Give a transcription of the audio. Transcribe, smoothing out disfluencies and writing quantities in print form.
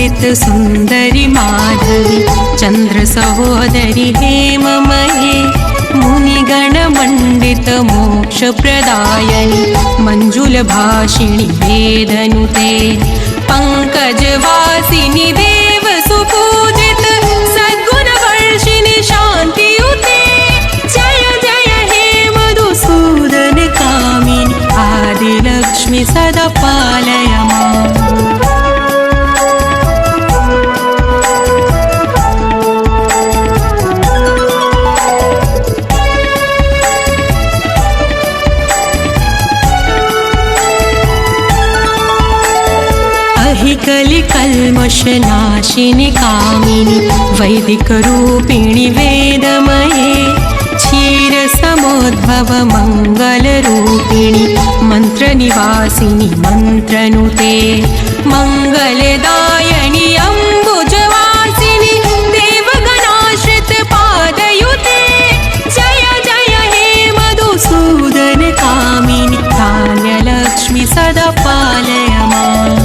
वन्दित सुन्दरि माधवी चन्द्र सहोदरि हेममये मुनिगणमण्डित मोक्षप्रदायिनि मञ्जुलभाषिणि वेदनुते पङ्कजवासिनि देव सुपूजित सद्गुणवर्षिणि शान्तियुते जय जय हे मधुसूदन कामिनि आदिलक्ष्मि सदा पालय माम्। कलिकल्मषनाशिनि कामिनि वैदिकरूपिणि वेदमये क्षीरसमोद्भव मङ्गलरूपिणि मन्त्रनिवासिनि मन्त्रनुते मङ्गलदायिनि अम्बुजवासिनि देवगणाश्रित पादयुते जय जय हे मधुसूदन कामिनि धान्यलक्ष्मि सदा पालय माम्।